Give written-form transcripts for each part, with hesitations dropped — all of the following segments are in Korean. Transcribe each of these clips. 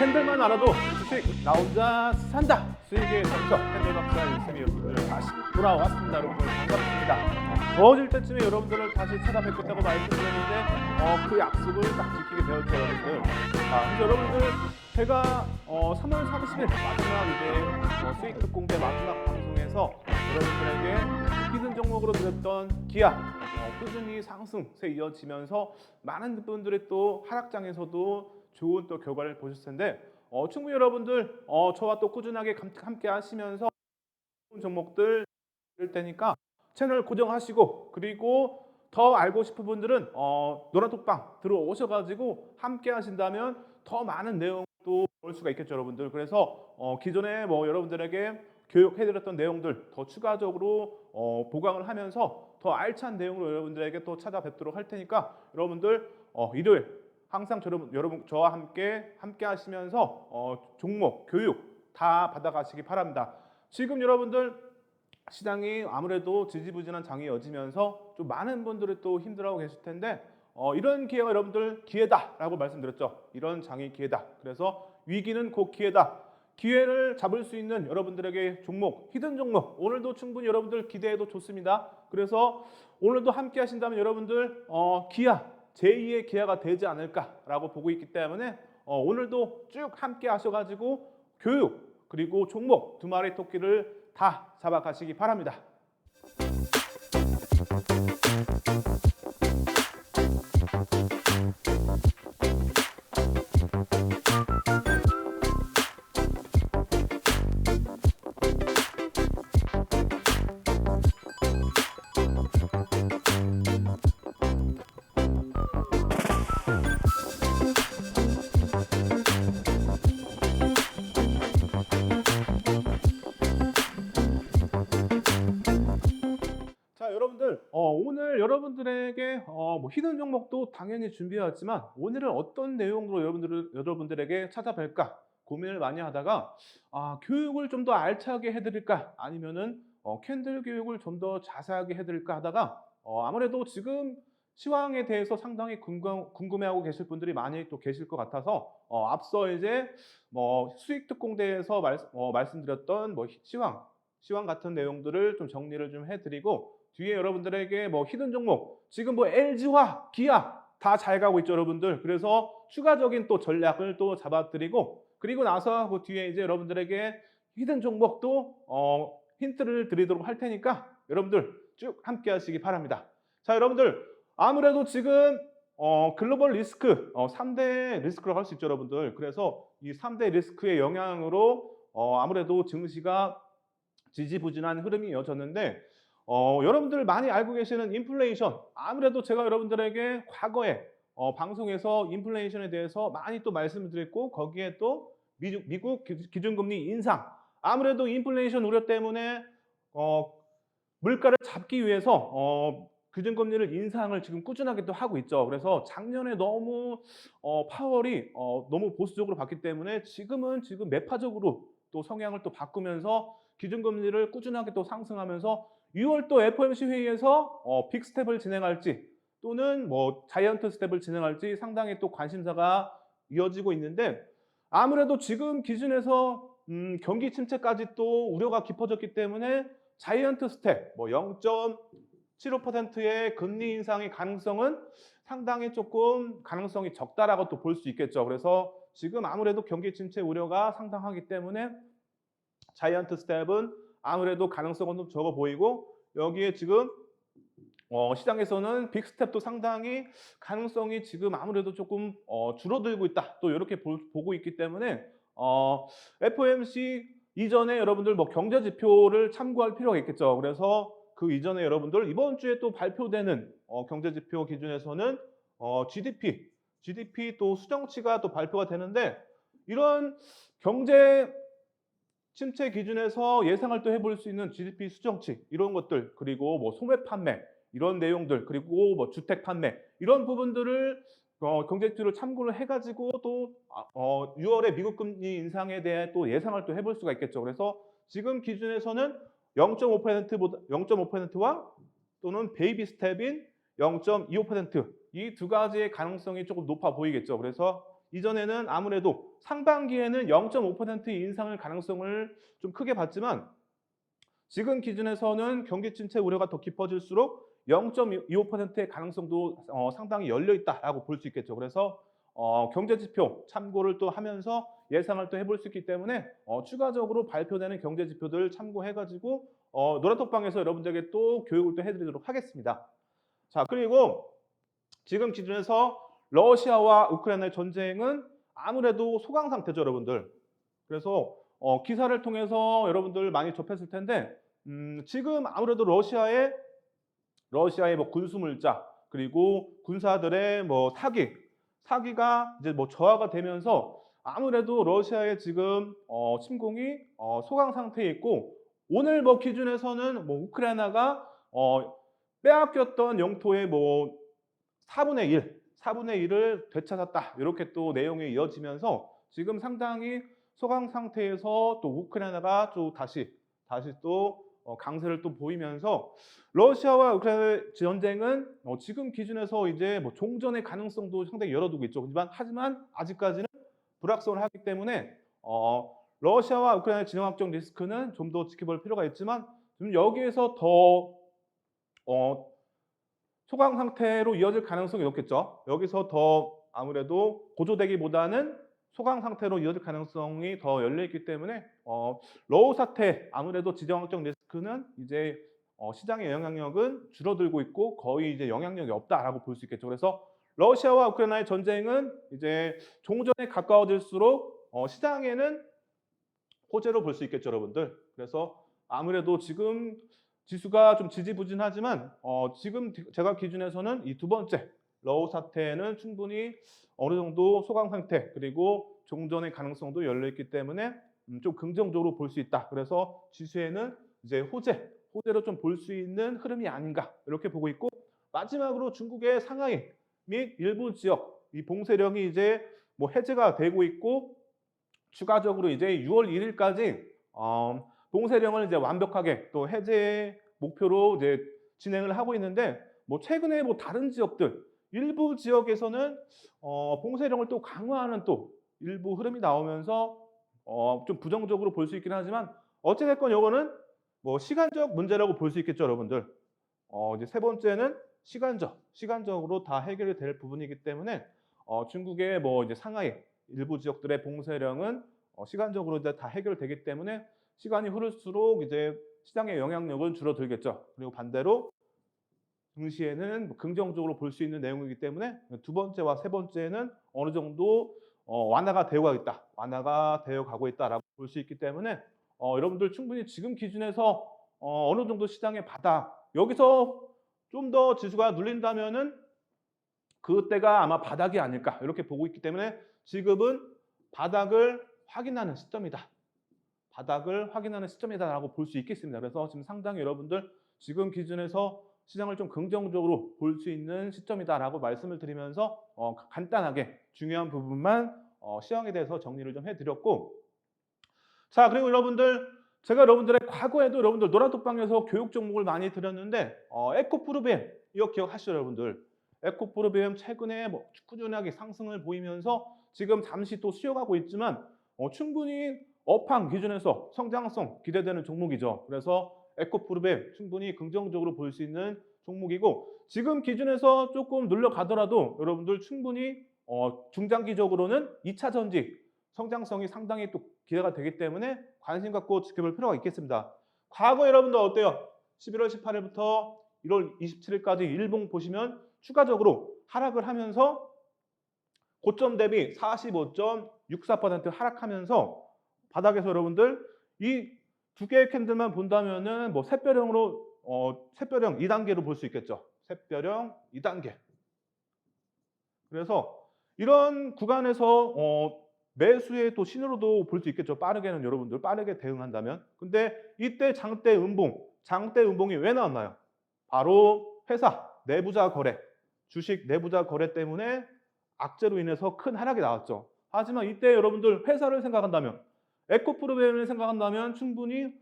캔들만 알아도 주식 나 혼자 산다. 수익의 정석 캔들 박사 유승희 여러분들 다시 돌아왔습니다. 여러분들 반갑습니다. 더워질 때쯤에 여러분들을 다시 찾아뵙겠다고 말씀드렸는데 그 약속을 딱 지키게 되었죠, 여러분들. 그래서 여러분들 제가 3월 30일 마지막 이제 수익 특공대 마지막 방송에서 여러분들에게 히든 종목으로 드렸던 기아 꾸준히 상승세 이어지면서 많은 분들이 또 하락장에서도 좋은 또 결과를 보셨을 텐데 충분히 여러분들 저와 또 꾸준하게 함께 하시면서 좋은 종목들 들 테니까 채널 고정하시고, 그리고 더 알고 싶은 분들은 노란톡방 들어오셔가지고 함께 하신다면 더 많은 내용도 볼 수가 있겠죠, 여러분들. 그래서 기존에 뭐 여러분들에게 교육해드렸던 내용들 더 추가적으로 보강을 하면서 더 알찬 내용으로 여러분들에게 또 찾아뵙도록 할 테니까 여러분들 일요일 항상 여러분 저와 함께 하시면서 종목 교육 다 받아가시기 바랍니다. 지금 여러분들 시장이 아무래도 지지부진한 장이 이어지면서 좀 많은 분들이 또 힘들어하고 계실 텐데 이런 기회가 여러분들 기회다라고 말씀드렸죠. 이런 장이 기회다. 그래서 위기는 곧 기회다. 기회를 잡을 수 있는 여러분들에게 종목, 히든 종목 오늘도 충분히 여러분들 기대해도 좋습니다. 그래서 오늘도 함께 하신다면 여러분들 기아, 제2의 기아가 되지 않을까라고 보고 있기 때문에 오늘도 쭉 함께 하셔가지고 교육 그리고 종목 두 마리 토끼를 다 잡아가시기 바랍니다. 자, 여러분들 오늘 여러분들에게 뭐 히든 종목도 당연히 준비해왔지만 오늘은 어떤 내용으로 여러분들에게 찾아뵐까 고민을 많이 하다가 교육을 좀 더 알차게 해드릴까 아니면은 캔들 교육을 좀 더 자세하게 해드릴까 하다가 아무래도 지금 시황에 대해서 상당히 궁금해하고 계실 분들이 많이 또 계실 것 같아서 앞서 이제 뭐 수익 특공대에서 말씀드렸던 뭐 시황 같은 내용들을 좀 정리를 좀 해드리고, 뒤에 여러분들에게 뭐 히든 종목 지금 뭐 LG화, 기아 다 잘 가고 있죠, 여러분들. 그래서 추가적인 또 전략을 또 잡아드리고, 그리고 나서 그 뒤에 이제 여러분들에게 히든 종목도 힌트를 드리도록 할 테니까 여러분들 쭉 함께 하시기 바랍니다. 자, 여러분들 아무래도 지금 글로벌 리스크 3대 리스크라고 할 수 있죠, 여러분들. 그래서 이 3대 리스크의 영향으로 아무래도 증시가 지지부진한 흐름이 이어졌는데 여러분들 많이 알고 계시는 인플레이션, 아무래도 제가 여러분들에게 과거에 방송에서 인플레이션에 대해서 많이 또 말씀을 드렸고, 거기에 또 미국 기준금리 인상, 아무래도 인플레이션 우려 때문에 물가를 잡기 위해서 기준금리를 인상을 지금 꾸준하게 또 하고 있죠. 그래서 작년에 너무 파월이 너무 보수적으로 봤기 때문에 지금 매파적으로 또 성향을 또 바꾸면서 기준금리를 꾸준하게 또 상승하면서 6월 또 FOMC 회의에서 빅 스텝을 진행할지 또는 뭐 자이언트 스텝을 진행할지 상당히 또 관심사가 이어지고 있는데, 아무래도 지금 기준에서 경기 침체까지 또 우려가 깊어졌기 때문에 자이언트 스텝 뭐 0.75%의 금리 인상의 가능성은 상당히 조금 가능성이 적다라고 또 볼 수 있겠죠. 그래서 지금 아무래도 경기 침체 우려가 상당하기 때문에 자이언트 스텝은 아무래도 가능성은 좀 적어 보이고, 여기에 지금 시장에서는 빅 스텝도 상당히 가능성이 지금 아무래도 조금 줄어들고 있다, 또 이렇게 보고 있기 때문에 FOMC 이전에 여러분들 뭐 경제 지표를 참고할 필요가 있겠죠. 그래서 그 이전에 여러분들 이번 주에 또 발표되는 경제 지표 기준에서는 GDP 또 수정치가 또 발표가 되는데, 이런 경제 침체 기준에서 예상을 또 해볼 수 있는 GDP 수정치 이런 것들, 그리고 뭐 소매 판매 이런 내용들, 그리고 뭐 주택 판매 이런 부분들을 경제지표를 참고를 해가지고 또 6월에 미국 금리 인상에 대해 또 예상을 또 해볼 수가 있겠죠. 그래서 지금 기준에서는 0.5%와 또는 베이비 스텝인 0.25% 이 두 가지의 가능성이 조금 높아 보이겠죠. 그래서 이전에는 아무래도 상반기에는 0.5% 인상을 가능성을 좀 크게 봤지만 지금 기준에서는 경기 침체 우려가 더 깊어질수록 0.25%의 가능성도 상당히 열려 있다라고 볼 수 있겠죠. 그래서 경제 지표 참고를 또 하면서 예상을 또 해볼 수 있기 때문에 추가적으로 발표되는 경제 지표들 참고해 가지고 노란톡방에서 여러분들에게 또 교육을 또 해드리도록 하겠습니다. 자, 그리고 지금 기준에서 러시아와 우크라이나의 전쟁은 아무래도 소강 상태죠, 여러분들. 그래서 기사를 통해서 여러분들 많이 접했을 텐데 지금 아무래도 러시아의 뭐 군수물자 그리고 군사들의 뭐 사기가 이제 뭐 저하가 되면서 아무래도 러시아의 지금 침공이 소강 상태에 있고 오늘 뭐 기준에서는 뭐 우크라이나가 빼앗겼던 영토의 뭐 4분의 1을 되찾았다. 이렇게 또 내용이 이어지면서 지금 상당히 소강 상태에서 또 우크라이나가 또 다시 또 강세를 또 보이면서 러시아와 우크라이나 전쟁은 지금 기준에서 이제 뭐 종전의 가능성도 상당히 열어두고 있죠. 하지만 아직까지는 불확성을 하기 때문에 러시아와 우크라이나 진영학적 리스크는 좀 더 지켜볼 필요가 있지만 좀 여기에서 더 소강 상태로 이어질 가능성이 높겠죠. 여기서 더 아무래도 고조되기보다는 소강 상태로 이어질 가능성이 더 열려 있기 때문에 러우 사태 아무래도 지정학적 리스크는 이제 시장의 영향력은 줄어들고 있고 거의 이제 영향력이 없다라고 볼 수 있겠죠. 그래서 러시아와 우크라이나의 전쟁은 이제 종전에 가까워질수록 시장에는 호재로 볼 수 있겠죠, 여러분들. 그래서 아무래도 지금 지수가 좀 지지부진하지만 지금 제가 기준에서는 이 두 번째 러우 사태는 충분히 어느 정도 소강 상태 그리고 종전의 가능성도 열려 있기 때문에 좀 긍정적으로 볼 수 있다. 그래서 지수에는 이제 호재로 좀 볼 수 있는 흐름이 아닌가 이렇게 보고 있고 마지막으로 중국의 상하이 및 일부 지역 이 봉쇄령이 이제 뭐 해제가 되고 있고 추가적으로 이제 6월 1일까지 봉쇄령을 이제 완벽하게 또 해제 목표로 이제 진행을 하고 있는데 뭐 최근에 뭐 다른 지역들 일부 지역에서는 봉쇄령을 또 강화하는 또 일부 흐름이 나오면서 좀 부정적으로 볼 수 있긴 하지만 어찌됐건 이거는 뭐 시간적 문제라고 볼 수 있겠죠, 여러분들. 이제 세 번째는 시간적으로 다 해결이 될 부분이기 때문에 중국의 뭐 이제 상하이 일부 지역들의 봉쇄령은 시간적으로 이제 다 해결되기 때문에 시간이 흐를수록 이제 시장의 영향력은 줄어들겠죠. 그리고 반대로 증시에는 뭐 긍정적으로 볼 수 있는 내용이기 때문에 두 번째와 세 번째는 어느 정도 완화가 되어 가고 있다라고 볼 수 있기 때문에 여러분들 충분히 지금 기준에서 어느 정도 시장의 바닥 여기서 좀 더 지수가 눌린다면은 그때가 아마 바닥이 아닐까 이렇게 보고 있기 때문에 지금은 바닥을 확인하는 시점이다. 바닥을 확인하는 시점이다라고 볼 수 있겠습니다. 그래서 지금 상당히 여러분들 지금 기준에서 시장을 좀 긍정적으로 볼 수 있는 시점이다라고 말씀을 드리면서 간단하게 중요한 부분만 시황에 대해서 정리를 좀 해드렸고 자 그리고 여러분들 제가 여러분들의 과거에도 여러분들 노란톡방에서 교육 종목을 많이 드렸는데 에코프로비엠 이거 기억하시죠 여러분들 에코프로비엠 최근에 뭐 꾸준하게 상승을 보이면서 지금 잠시 또 쉬어가고 있지만 충분히 업황 기준에서 성장성 기대되는 종목이죠. 그래서 에코프로비엠 충분히 긍정적으로 볼 수 있는 종목이고 지금 기준에서 조금 눌러가더라도 여러분들 충분히 중장기적으로는 2차 전지 성장성이 상당히 또 기대가 되기 때문에 관심 갖고 지켜볼 필요가 있겠습니다. 과거 여러분들 어때요? 11월 18일부터 1월 27일까지 일봉 보시면 추가적으로 하락을 하면서 고점 대비 45.64% 하락하면서 바닥에서 여러분들 이 두 개의 캔들만 본다면은 뭐 샛별형으로 샛별형 2단계로 볼 수 있겠죠. 샛별형 2단계. 그래서 이런 구간에서 매수의 또 신호로도 볼 수 있겠죠. 빠르게는 여러분들 빠르게 대응한다면. 근데 이때 장대 음봉이 왜 나왔나요? 바로 회사 내부자 거래, 주식 내부자 거래 때문에 악재로 인해서 큰 하락이 나왔죠. 하지만 이때 여러분들 회사를 생각한다면 에코프로비엠을 생각한다면 충분히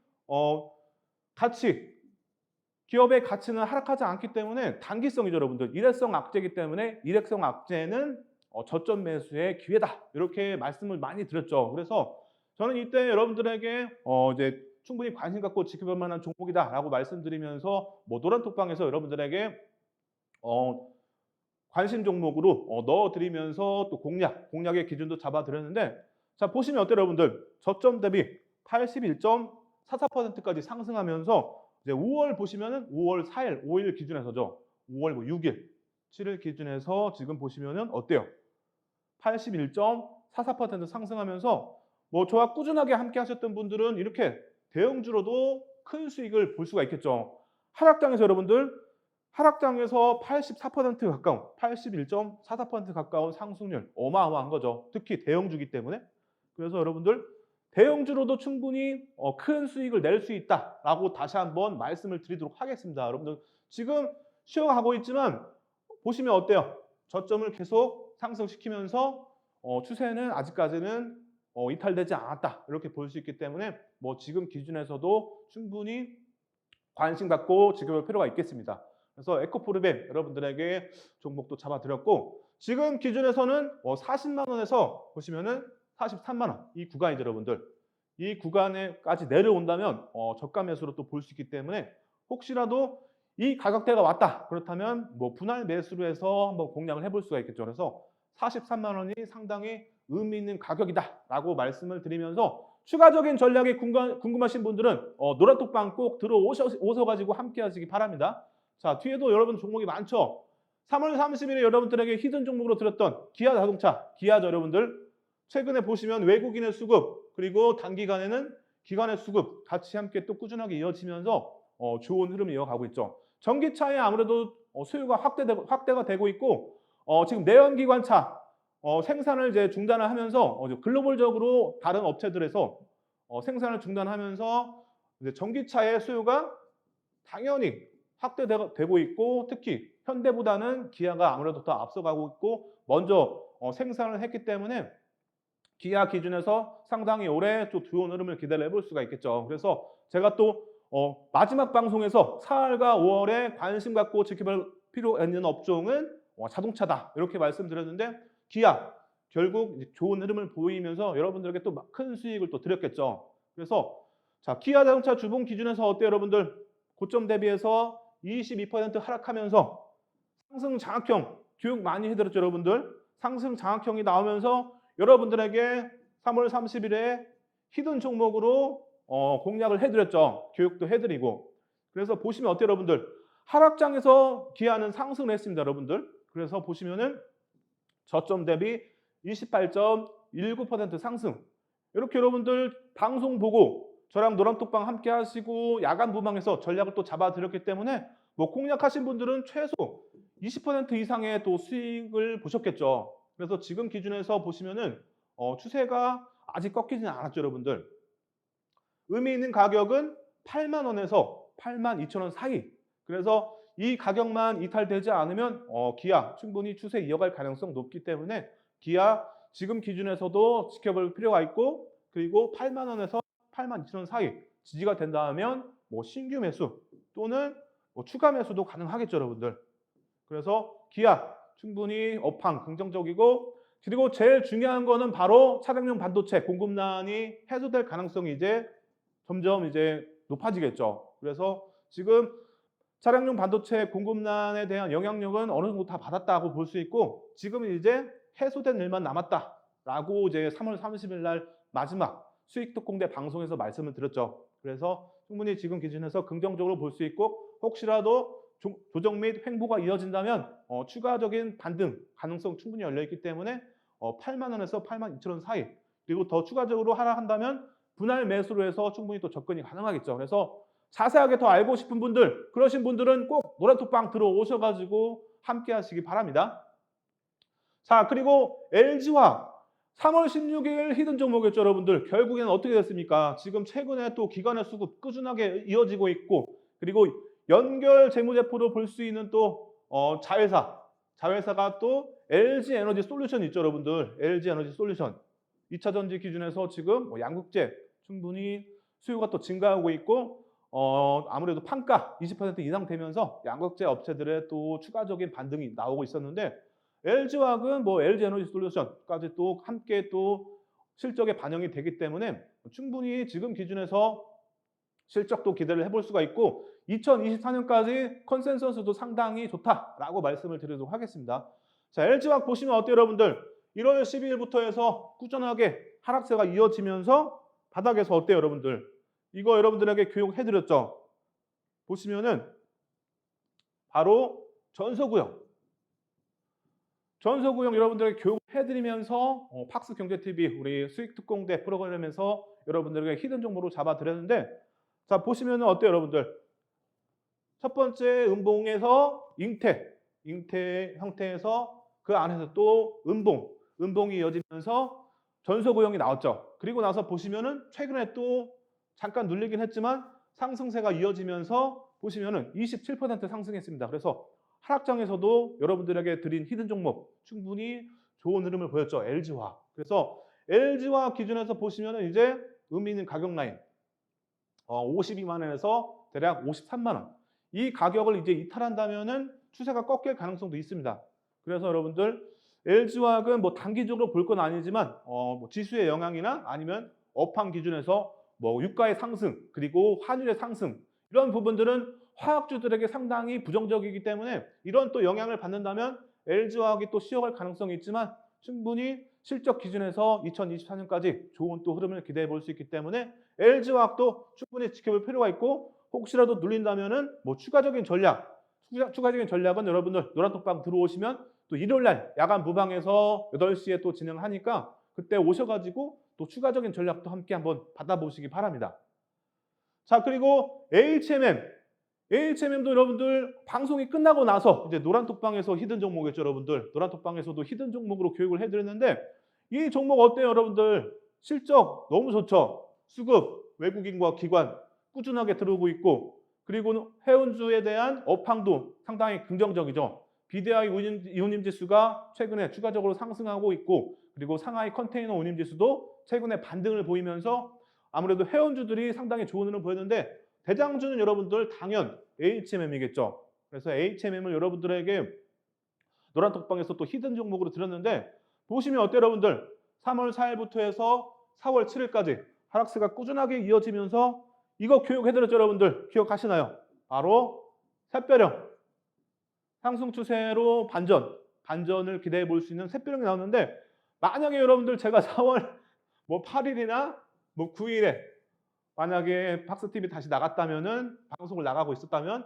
기업의 가치는 하락하지 않기 때문에 단기성이죠, 여러분들. 일회성 악재이기 때문에 일회성 악재는 저점 매수의 기회다. 이렇게 말씀을 많이 드렸죠. 그래서 저는 이때 여러분들에게 이제 충분히 관심 갖고 지켜볼 만한 종목이다라고 말씀드리면서 뭐 노란톡방에서 여러분들에게 관심 종목으로 넣어드리면서 또 공략의 기준도 잡아드렸는데 자 보시면 어때요 여러분들 저점 대비 81.44%까지 상승하면서 이제 5월 보시면은 5월 4일, 5일 기준에서죠. 5월 뭐 6일, 7일 기준에서 지금 보시면은 어때요? 81.44% 상승하면서 뭐 저와 꾸준하게 함께 하셨던 분들은 이렇게 대형주로도 큰 수익을 볼 수가 있겠죠. 하락장에서 여러분들 하락장에서 84% 가까운 81.44% 가까운 상승률 어마어마한 거죠. 특히 대형주기 때문에. 그래서 여러분들 대형주로도 충분히 큰 수익을 낼 수 있다라고 다시 한번 말씀을 드리도록 하겠습니다. 여러분들 지금 쉬어가고 있지만 보시면 어때요? 저점을 계속 상승시키면서 추세는 아직까지는 이탈되지 않았다 이렇게 볼 수 있기 때문에 뭐 지금 기준에서도 충분히 관심 갖고 지켜볼 필요가 있겠습니다. 그래서 에코프로벤 여러분들에게 종목도 잡아드렸고 지금 기준에서는 40만 원에서 보시면은 43만 원 이 구간이죠 여러분들. 이 구간에까지 내려온다면 저가 매수로 또 볼 수 있기 때문에 혹시라도 이 가격대가 왔다 그렇다면 뭐 분할 매수로 해서 한번 공략을 해볼 수가 있겠죠. 그래서 43만 원이 상당히 의미 있는 가격이다라고 말씀을 드리면서 추가적인 전략이 궁금하신 분들은 노란톡방 꼭 들어오셔가지고 함께 하시기 바랍니다. 자, 뒤에도 여러분 종목이 많죠. 3월 30일에 여러분들에게 히든 종목으로 드렸던 기아 자동차, 기아죠 여러분들. 최근에 보시면 외국인의 수급 그리고 단기간에는 기관의 수급 같이 함께 또 꾸준하게 이어지면서 좋은 흐름을 이어가고 있죠. 전기차에 아무래도 수요가 확대가 되고 있고 지금 내연기관차 생산을 이제 중단을 하면서 글로벌적으로 다른 업체들에서 생산을 중단하면서 이제 전기차의 수요가 당연히 확대되고 있고 특히 현대보다는 기아가 아무래도 더 앞서가고 있고 먼저 생산을 했기 때문에 기아 기준에서 상당히 오래 또 좋은 흐름을 기대해 볼 수가 있겠죠. 그래서 제가 또 마지막 방송에서 4월과 5월에 관심 갖고 지켜볼 필요 있는 업종은 자동차다 이렇게 말씀드렸는데 기아 결국 좋은 흐름을 보이면서 여러분들에게 또 큰 수익을 또 드렸겠죠. 그래서 자 기아 자동차 주봉 기준에서 어때요 여러분들? 고점 대비해서 22% 하락하면서 상승 장악형 교육 많이 해드렸죠 여러분들. 상승 장악형이 나오면서 여러분들에게 3월 30일에 히든 종목으로 공략을 해드렸죠. 교육도 해드리고. 그래서 보시면 어때요 여러분들? 하락장에서 기아는 상승을 했습니다 여러분들. 그래서 보시면은 저점 대비 28.19% 상승. 이렇게 여러분들 방송 보고 저랑 노란톡방 함께 하시고 야간 부방에서 전략을 또 잡아드렸기 때문에 뭐 공략하신 분들은 최소 20% 이상의 또 수익을 보셨겠죠. 그래서 지금 기준에서 보시면은 추세가 아직 꺾이지는 않았죠 여러분들. 의미 있는 가격은 8만 원에서 8만 2천 원 사이. 그래서 이 가격만 이탈되지 않으면 기아 충분히 추세 이어갈 가능성 높기 때문에 기아 지금 기준에서도 지켜볼 필요가 있고 그리고 8만 원에서 8만 2천 원 사이 지지가 된다면 뭐 신규 매수 또는 뭐 추가 매수도 가능하겠죠 여러분들. 그래서 기아 충분히 업황 긍정적이고 그리고 제일 중요한 거는 바로 차량용 반도체 공급난이 해소될 가능성이 이제 점점 이제 높아지겠죠. 그래서 지금 차량용 반도체 공급난에 대한 영향력은 어느 정도 다 받았다고 볼 수 있고 지금은 이제 해소된 일만 남았다라고 이제 3월 30일 날 마지막 수익 특공대 방송에서 말씀을 드렸죠. 그래서 충분히 지금 기준에서 긍정적으로 볼 수 있고 혹시라도 조정 및 횡보가 이어진다면 추가적인 반등 가능성 충분히 열려있기 때문에 8만 원에서 8만 2천 원 사이 그리고 더 추가적으로 하락한다면 분할 매수로 해서 충분히 또 접근이 가능하겠죠. 그래서 자세하게 더 알고 싶은 분들 그러신 분들은 꼭 노란톡방 들어오셔가지고 함께 하시기 바랍니다. 자 그리고 LG화 3월 16일 히든 종목이었죠 여러분들. 결국에는 어떻게 됐습니까? 지금 최근에 또 기관의 수급 꾸준하게 이어지고 있고 그리고 연결 재무제표로 볼 수 있는 또 자회사가 또 LG 에너지 솔루션 있죠 여러분들. LG 에너지 솔루션 2차 전지 기준에서 지금 양극재 충분히 수요가 또 증가하고 있고 아무래도 판가 20% 이상 되면서 양극재 업체들의 또 추가적인 반등이 나오고 있었는데 LG화학은 뭐 LG에너지솔루션까지 또 함께 또 실적에 반영이 되기 때문에 충분히 지금 기준에서 실적도 기대를 해볼 수가 있고 2024년까지 컨센서스도 상당히 좋다라고 말씀을 드리도록 하겠습니다. 자, LG화학 보시면 어때요, 여러분들? 1월 12일부터 해서 꾸준하게 하락세가 이어지면서 바닥에서 어때요, 여러분들? 이거 여러분들에게 교육해드렸죠? 보시면은 바로 전서구형. 전서구형 여러분들에게 교육해드리면서 팍스경제TV 우리 수익특공대 프로그램에서 여러분들에게 히든 정보로 잡아드렸는데 자, 보시면 어때요, 여러분들? 첫 번째 음봉에서 잉태 형태에서 그 안에서 또 음봉이 이어지면서 전서구형이 나왔죠. 그리고 나서 보시면은 최근에 또 잠깐 눌리긴 했지만 상승세가 이어지면서 보시면은 27% 상승했습니다. 그래서 하락장에서도 여러분들에게 드린 히든 종목 충분히 좋은 흐름을 보였죠. LG화학. 그래서 LG화학 기준에서 보시면은 이제 의미 있는 가격 라인 52만 원에서 대략 53만 원. 이 가격을 이제 이탈한다면은 추세가 꺾일 가능성도 있습니다. 그래서 여러분들 LG화학은 뭐 단기적으로 볼 건 아니지만 뭐 지수의 영향이나 아니면 업황 기준에서 뭐 유가의 상승 그리고 환율의 상승 이런 부분들은 화학주들에게 상당히 부정적이기 때문에 이런 또 영향을 받는다면 LG화학이 또 쉬어갈 가능성이 있지만 충분히 실적 기준에서 2024년까지 좋은 또 흐름을 기대해 볼 수 있기 때문에 LG화학도 충분히 지켜볼 필요가 있고 혹시라도 눌린다면은 뭐 추가적인 전략은 여러분들 노란톡방 들어오시면 또 일요일날 야간 무방에서 8시에 또 진행하니까 그때 오셔가지고 또 추가적인 전략도 함께 한번 받아보시기 바랍니다. 자, 그리고 AHMM도 여러분들 방송이 끝나고 나서 이제 노란톡방에서 히든 종목이었죠, 여러분들. 노란톡방에서도 히든 종목으로 교육을 해드렸는데 이 종목 어때요, 여러분들? 실적 너무 좋죠. 수급, 외국인과 기관 꾸준하게 들어오고 있고 그리고 해운주에 대한 업황도 상당히 긍정적이죠. BDI 운임지수가 최근에 추가적으로 상승하고 있고 그리고 상하이 컨테이너 운임지수도 최근에 반등을 보이면서 아무래도 해운주들이 상당히 좋은 흐름을 보였는데 대장주는 여러분들 당연 HMM이겠죠. 그래서 HMM을 여러분들에게 노란톡방에서 또 히든 종목으로 드렸는데 보시면 어때요, 여러분들? 3월 4일부터 해서 4월 7일까지 하락세가 꾸준하게 이어지면서 이거 교육해드렸죠, 여러분들? 기억하시나요? 바로 샛별형 상승 추세로 반전을 기대해 볼 수 있는 샛별형이 나오는데 만약에 여러분들 제가 4월 뭐 8일이나 뭐 9일에 만약에 팍스TV 다시 나갔다면은 방송을 나가고 있었다면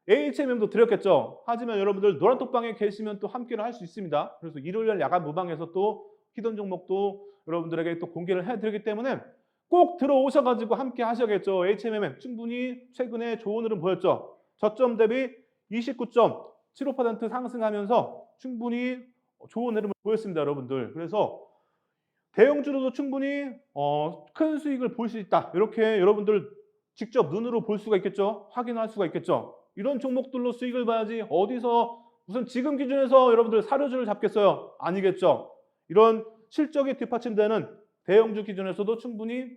HMM도 드렸겠죠. 하지만 여러분들 노란톡방에 계시면 또 함께를 할 수 있습니다. 그래서 일요일 야간 무방에서 또 히든 종목도 여러분들에게 또 공개를 해드리기 때문에 꼭 들어오셔가지고 함께 하셔야겠죠. HMM 충분히 최근에 좋은 흐름 보였죠. 저점 대비 29.75% 상승하면서 충분히 좋은 흐름을 보였습니다, 여러분들. 그래서 대형주로도 충분히 큰 수익을 볼 수 있다. 이렇게 여러분들 직접 눈으로 볼 수가 있겠죠. 확인할 수가 있겠죠. 이런 종목들로 수익을 봐야지 어디서 무슨 지금 기준에서 여러분들 사료주를 잡겠어요? 아니겠죠. 이런 실적이 뒷받침되는 대형주 기준에서도 충분히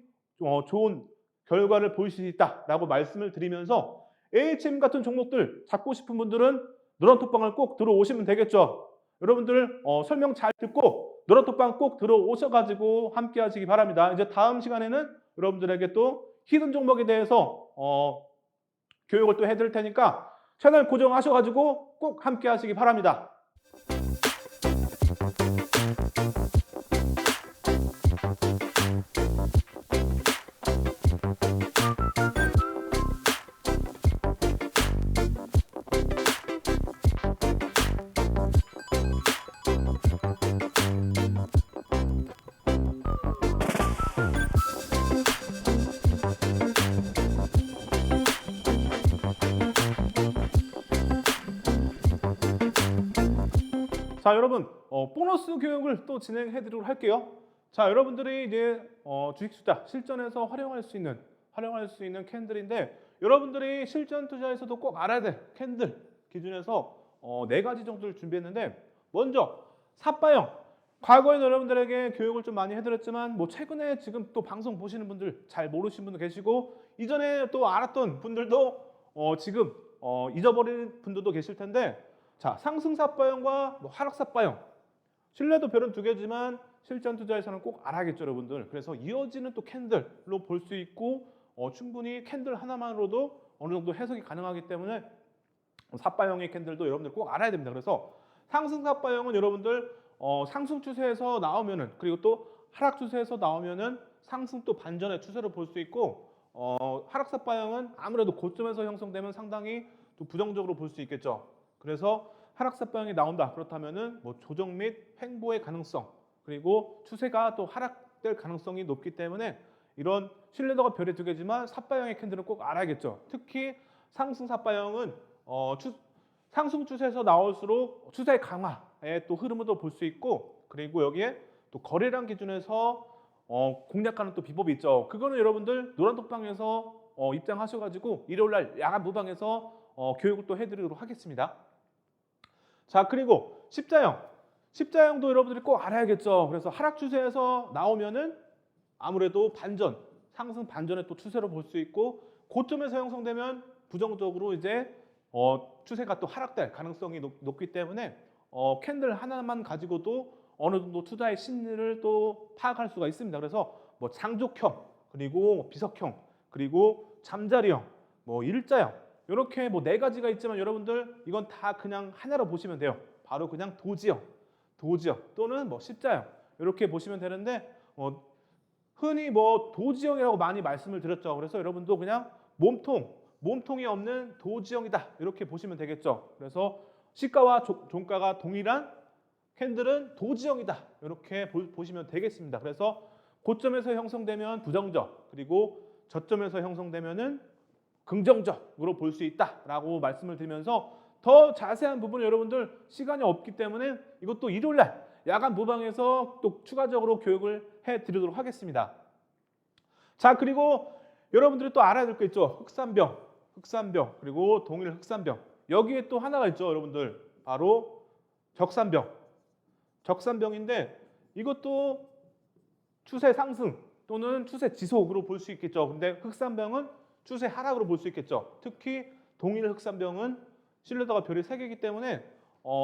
좋은 결과를 볼 수 있다라고 말씀을 드리면서 AHM 같은 종목들 잡고 싶은 분들은 노란톡방을 꼭 들어오시면 되겠죠. 여러분들 설명 잘 듣고 노란톡방 꼭 들어오셔가지고 함께 하시기 바랍니다. 이제 다음 시간에는 여러분들에게 또 히든 종목에 대해서 교육을 또 해드릴 테니까 채널 고정하셔가지고 꼭 함께 하시기 바랍니다. 자, 여러분 보너스 교육을 또 진행해 드리도록 할게요. 자, 여러분들이 이제 주식 투자 실전에서 활용할 수 있는 캔들인데 여러분들이 실전 투자에서도 꼭 알아야 될 캔들 기준에서 4가지 정도를 준비했는데 먼저 삿바형 과거에 여러분들에게 교육을 좀 많이 해드렸지만 뭐 최근에 지금 또 방송 보시는 분들 잘 모르시는 분도 계시고 이전에 또 알았던 분들도 지금 잊어버린 분들도 계실 텐데 자, 상승사파형과 뭐 하락사파형. 신뢰도 별은 두 개지만 실전 투자에서는 꼭 알아야겠죠, 여러분들. 그래서 이어지는 또 캔들로 볼 수 있고 충분히 캔들 하나만으로도 어느 정도 해석이 가능하기 때문에 사파형의 캔들도 여러분들 꼭 알아야 됩니다. 그래서 상승사파형은 여러분들 상승 추세에서 나오면은 그리고 또 하락 추세에서 나오면은 상승 또 반전의 추세로 볼 수 있고 하락사파형은 아무래도 고점에서 형성되면 상당히 또 부정적으로 볼 수 있겠죠. 그래서 하락사파형이 나온다. 그렇다면은 뭐 조정 및 횡보의 가능성 그리고 추세가 또 하락될 가능성이 높기 때문에 이런 신뢰도가 별의 두 개지만 사파형의 캔들은 꼭 알아야겠죠. 특히 상승 사파형은 상승 추세에서 나올수록 추세 강화의 또 흐름을 볼 수 있고 그리고 여기에 또 거래량 기준에서 공략하는 또 비법이 있죠. 그거는 여러분들 노란톡방에서 입장하셔가지고 일요일날 야간 무방에서 교육을 또 해드리도록 하겠습니다. 자, 그리고 십자형도 여러분들이 꼭 알아야겠죠. 그래서 하락 추세에서 나오면은 아무래도 반전, 상승 반전의 또 추세로 볼 수 있고 고점에서 형성되면 부정적으로 이제 추세가 또 하락될 가능성이 높기 때문에 캔들 하나만 가지고도 어느 정도 투자의 심리를 또 파악할 수가 있습니다. 그래서 뭐 장족형, 그리고 비석형, 그리고 잠자리형, 뭐 일자형 이렇게 뭐 네 가지가 있지만 여러분들 이건 다 그냥 하나로 보시면 돼요. 바로 그냥 도지형 또는 뭐 십자형 이렇게 보시면 되는데 흔히 뭐 도지형이라고 많이 말씀을 드렸죠. 그래서 여러분도 그냥 몸통이 없는 도지형이다 이렇게 보시면 되겠죠. 그래서 시가와 종가가 동일한 캔들은 도지형이다 이렇게 보시면 되겠습니다. 그래서 고점에서 형성되면 부정적 그리고 저점에서 형성되면은 긍정적으로 볼 수 있다라고 말씀을 드리면서 더 자세한 부분을 여러분들 시간이 없기 때문에 이것도 일요일날 야간 무방에서 또 추가적으로 교육을 해드리도록 하겠습니다. 자, 그리고 여러분들이 또 알아야 될 거 있죠. 흑산병 그리고 동일 흑산병 여기에 또 하나가 있죠, 여러분들. 바로 적산병인데 이것도 추세 상승 또는 추세 지속으로 볼 수 있겠죠. 근데 흑산병은 추세 하락으로 볼 수 있겠죠. 특히 동일 흑산병은 신뢰도가 별이 3개이기 때문에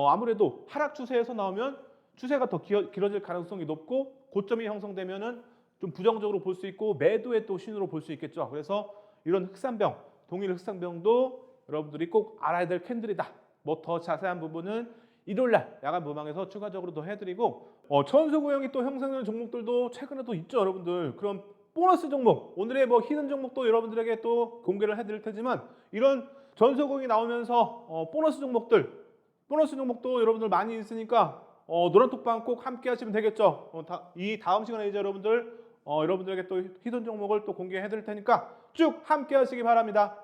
아무래도 하락 추세에서 나오면 추세가 더 길어질 가능성이 높고 고점이 형성되면은 좀 부정적으로 볼 수 있고 매도의 또 신호로 볼 수 있겠죠. 그래서 이런 흑산병, 동일 흑산병도 여러분들이 꼭 알아야 될 캔들이다. 뭐 더 자세한 부분은 일요일날 야간 무방에서 추가적으로 더 해드리고 천수구형이 또 형성되는 종목들도 최근에 또 있죠, 여러분들. 그럼 보너스 종목, 오늘의 뭐 히든 종목도 여러분들에게 또 공개를 해드릴 테지만 이런 전소공이 나오면서 보너스 종목도 여러분들 많이 있으니까 노란톡방 꼭 함께 하시면 되겠죠. 이 다음 시간에 이제 여러분들에게 또 히든 종목을 또 공개해 드릴 테니까 쭉 함께 하시기 바랍니다.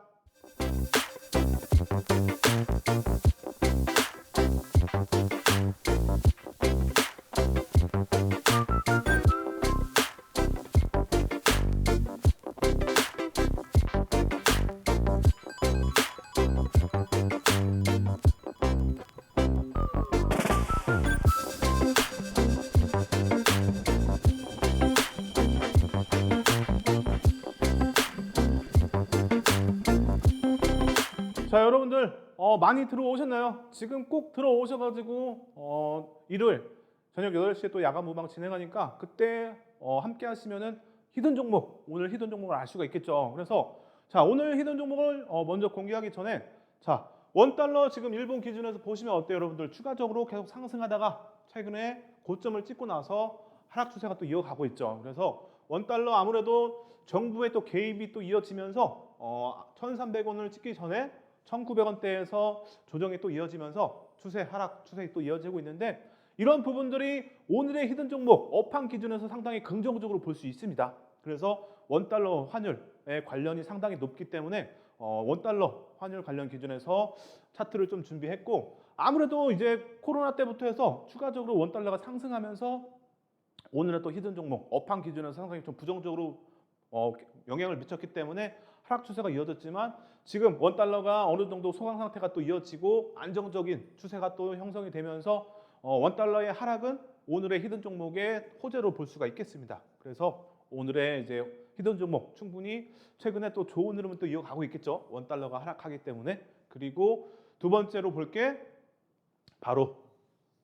자, 여러분들 많이 들어오셨나요? 지금 꼭 들어오셔가지고 일요일 저녁 8시에 또 야간 무방 진행하니까 그때 함께 하시면은 오늘 히든 종목을 알 수가 있겠죠. 그래서 자, 오늘 히든 종목을 먼저 공개하기 전에 자, 원달러 지금 일본 기준에서 보시면 어때요, 여러분들? 추가적으로 계속 상승하다가 최근에 고점을 찍고 나서 하락 추세가 또 이어가고 있죠. 그래서 원달러 아무래도 정부의 또 개입이 또 이어지면서 1,300원을 찍기 전에 1,900원대에서 조정이 또 이어지면서 하락 추세 또 이어지고 있는데 이런 부분들이 오늘의 히든 종목 업황 기준에서 상당히 긍정적으로 볼 수 있습니다. 그래서 원달러 환율에 관련이 상당히 높기 때문에 원달러 환율 관련 기준에서 차트를 좀 준비했고 아무래도 이제 코로나 때부터 해서 추가적으로 원달러가 상승하면서 오늘의 또 히든 종목 업황 기준에서 상당히 좀 부정적으로 영향을 미쳤기 때문에 하락 추세가 이어졌지만 지금 원달러가 어느 정도 소강 상태가 또 이어지고 안정적인 추세가 또 형성이 되면서 원달러의 하락은 오늘의 히든 종목의 호재로 볼 수가 있겠습니다. 그래서 오늘의 이제 히든 종목 충분히 최근에 또 좋은 흐름은 또 이어가고 있겠죠. 원달러가 하락하기 때문에. 그리고 두 번째로 볼 게 바로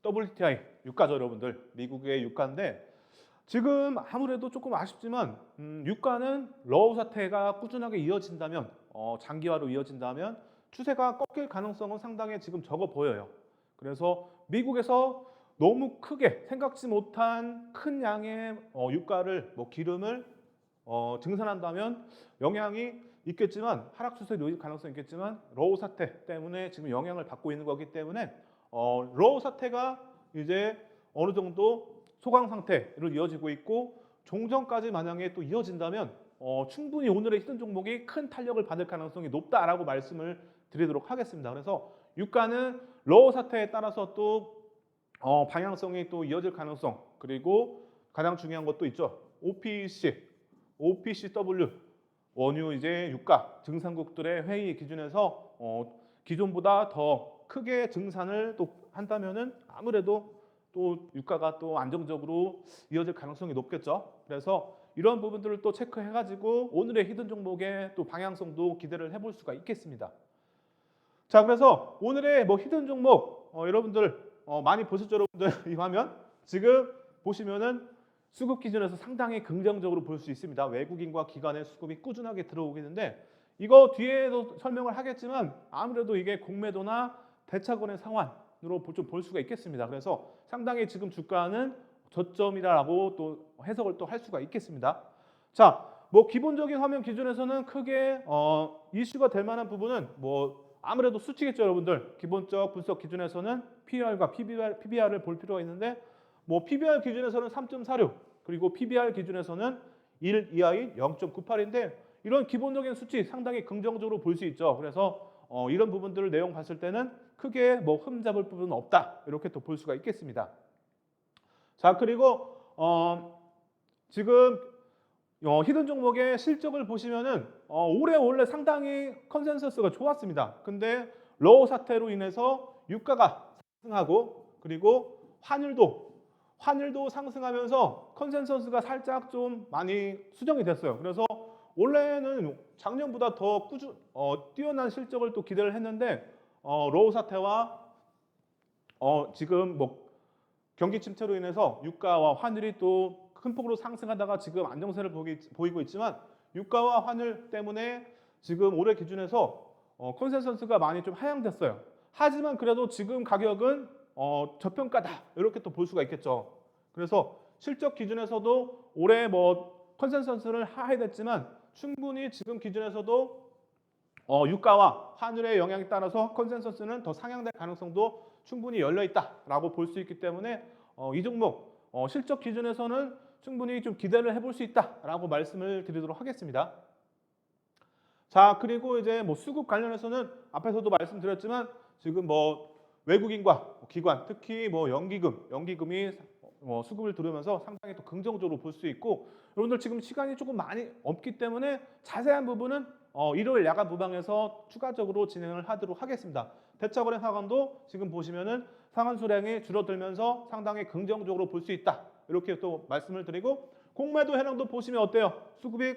WTI 유가죠, 여러분들. 미국의 유가인데 지금 아무래도 조금 아쉽지만 유가는 러우 사태가 꾸준하게 이어진다면 장기화로 이어진다면 추세가 꺾일 가능성은 상당히 지금 적어 보여요. 그래서 미국에서 너무 크게 생각지 못한 큰 양의 유가를 기름을 증산한다면 영향이 있겠지만 하락 추세에 놓일 가능성이 있겠지만 러우 사태 때문에 지금 영향을 받고 있는 거기 때문에 러우 사태가 이제 어느 정도 소강 상태로 이어지고 있고 종전까지 만약에 또 이어진다면 충분히 오늘의 히든 종목이 큰 탄력을 받을 가능성이 높다라고 말씀을 드리도록 하겠습니다. 그래서 유가는 러우 사태에 따라서 또 방향성이 또 이어질 가능성, 그리고 가장 중요한 것도 있죠. OPCW 원유 이제 유가 증산국들의 회의 기준에서 기존보다 더 크게 증산을 또 한다면은 아무래도 또 유가가 또 안정적으로 이어질 가능성이 높겠죠. 그래서 이런 부분들을 또 체크해가지고 오늘의 히든 종목의 또 방향성도 기대를 해볼 수가 있겠습니다. 자, 그래서 오늘의 히든 종목 여러분들 많이 보셨죠, 여러분들? 이 화면 지금 보시면은 수급 기준에서 상당히 긍정적으로 볼 수 있습니다. 외국인과 기관의 수급이 꾸준하게 들어오고 있는데 이거 뒤에도 설명을 하겠지만 아무래도 이게 공매도나 대차권의 상환으로 좀 볼 수가 있겠습니다. 그래서 상당히 지금 주가는 저점이라고 또 해석을 또 할 수가 있겠습니다. 자, 기본적인 화면 기준에서는 크게 이슈가 될 만한 부분은 아무래도 수치겠죠, 여러분들. 기본적 분석 기준에서는 PER과 PBR을 볼 필요가 있는데 PBR 기준에서는 3.46 그리고 PBR 기준에서는 1 이하인 0.98인데 이런 기본적인 수치 상당히 긍정적으로 볼 수 있죠. 그래서 이런 부분들을 내용 봤을 때는 크게 흠잡을 부분은 없다 이렇게 또 볼 수가 있겠습니다. 자, 그리고 지금 히든 종목의 실적을 보시면은 올해 원래 상당히 컨센서스가 좋았습니다. 근데 러우 사태로 인해서 유가가 상승하고 그리고 환율도 상승하면서 컨센서스가 살짝 좀 많이 수정이 됐어요. 그래서 원래는 작년보다 더 뛰어난 실적을 또 기대를 했는데 러우 사태와 지금 경기 침체로 인해서 유가와 환율이 또 큰 폭으로 상승하다가 지금 안정세를 보이고 있지만 유가와 환율 때문에 지금 올해 기준에서 컨센서스가 많이 좀 하향됐어요. 하지만 그래도 지금 가격은 저평가다 이렇게 또 볼 수가 있겠죠. 그래서 실적 기준에서도 올해 컨센서스를 하향됐지만 충분히 지금 기준에서도 유가와 환율의 영향에 따라서 컨센서스는 더 상향될 가능성도 충분히 열려 있다라고 볼 수 있기 때문에 이 종목 실적 기준에서는 충분히 좀 기대를 해볼 수 있다라고 말씀을 드리도록 하겠습니다. 자, 그리고 이제 수급 관련해서는 앞에서도 말씀드렸지만 지금 외국인과 기관, 특히 연기금이 수급을 들으면서 상당히 또 긍정적으로 볼 수 있고 여러분들 지금 시간이 조금 많이 없기 때문에 자세한 부분은 일요일 야간 부방에서 추가적으로 진행을 하도록 하겠습니다. 대차거래 상환도 지금 보시면은 상환 수량이 줄어들면서 상당히 긍정적으로 볼 수 있다. 이렇게 또 말씀을 드리고 공매도 해량도 보시면 어때요? 수급이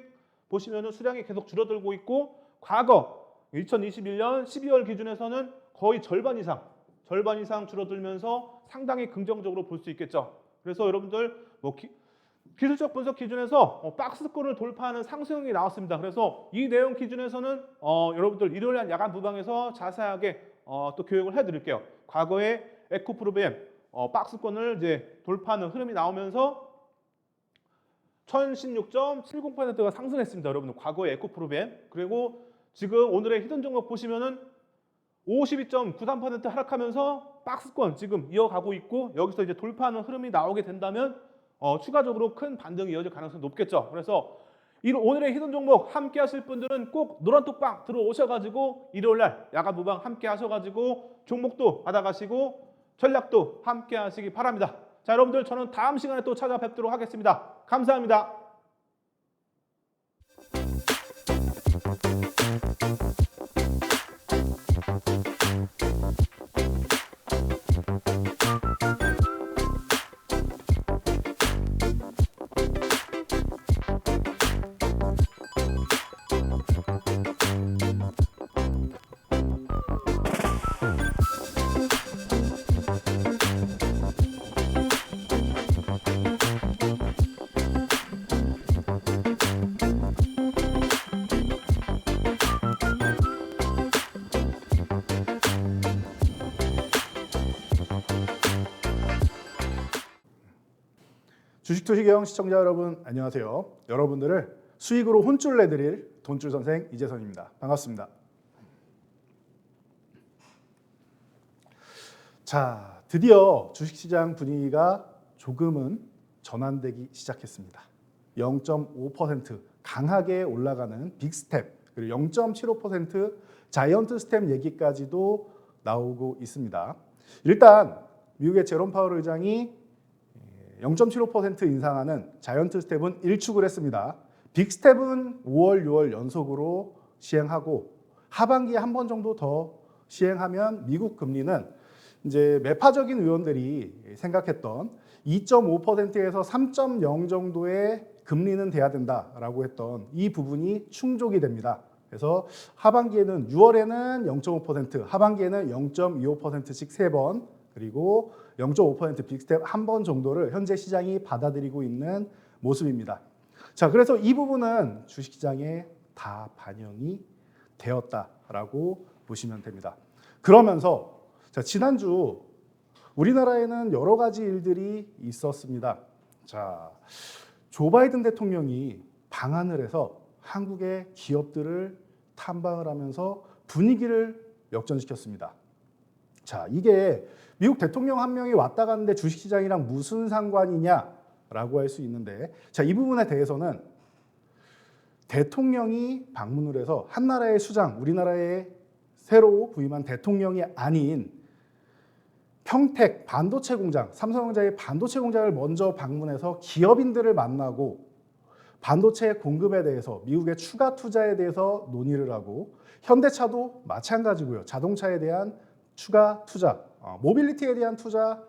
보시면은 수량이 계속 줄어들고 있고 과거 2021년 12월 기준에서는 거의 절반 이상 줄어들면서 상당히 긍정적으로 볼 수 있겠죠. 그래서 여러분들 기술적 분석 기준에서 박스권을 돌파하는 상승이 나왔습니다. 그래서 이 내용 기준에서는 여러분들 일요일 야간 부방에서 자세하게 또 교육을 해드릴게요. 과거에 에코프로비엠 박스권을 이제 돌파하는 흐름이 나오면서 1016.70%가 상승했습니다. 여러분들 과거의 에코프로비엠 그리고 지금 오늘의 히든 종목 보시면은 52.93% 하락하면서 박스권 지금 이어가고 있고 여기서 이제 돌파하는 흐름이 나오게 된다면 추가적으로 큰 반등이 이어질 가능성이 높겠죠. 그래서 오늘의 히든 종목 함께 하실 분들은 꼭 노란톡방 들어오셔가지고 일요일날 야간 무방 함께 하셔가지고 종목도 받아가시고 전략도 함께 하시기 바랍니다. 자, 여러분들 저는 다음 시간에 또 찾아뵙도록 하겠습니다. 감사합니다. 주식투시경 시청자 여러분 안녕하세요. 여러분들을 수익으로 혼쭐 내드릴 돈줄 선생 이재선입니다. 반갑습니다. 자, 드디어 주식시장 분위기가 조금은 전환되기 시작했습니다. 0.5% 강하게 올라가는 빅스텝 그리고 0.75% 자이언트 스텝 얘기까지도 나오고 있습니다. 일단 미국의 제롬 파월 의장이 0.75% 인상하는 자이언트 스텝은 일축을 했습니다. 빅스텝은 5월, 6월 연속으로 시행하고 하반기에 한 번 정도 더 시행하면 미국 금리는 이제 매파적인 의원들이 생각했던 2.5%에서 3.0 정도의 금리는 돼야 된다라고 했던 이 부분이 충족이 됩니다. 그래서 하반기에는 6월에는 0.5%, 하반기에는 0.25%씩 3번, 그리고 0.5% 빅스텝 한 번 정도를 현재 시장이 받아들이고 있는 모습입니다. 자, 그래서 이 부분은 주식시장에 다 반영이 되었다라고 보시면 됩니다. 그러면서 자, 지난주 우리나라에는 여러 가지 일들이 있었습니다. 자, 조 바이든 대통령이 방한을 해서 한국의 기업들을 탐방을 하면서 분위기를 역전시켰습니다. 자, 이게 미국 대통령 한 명이 왔다 갔는데 주식시장이랑 무슨 상관이냐라고 할 수 있는데, 자, 이 부분에 대해서는 대통령이 방문을 해서 한 나라의 수장, 우리나라에 새로 부임한 대통령이 아닌 평택 반도체 공장, 삼성전자의 반도체 공장을 먼저 방문해서 기업인들을 만나고 반도체 공급에 대해서 미국의 추가 투자에 대해서 논의를 하고, 현대차도 마찬가지고요. 자동차에 대한 추가 투자, 모빌리티에 대한 투자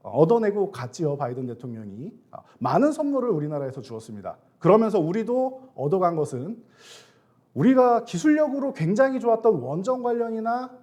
얻어내고 갔지요. 바이든 대통령이 많은 선물을 우리나라에서 주었습니다. 그러면서 우리도 얻어간 것은 우리가 기술력으로 굉장히 좋았던 원전 관련이나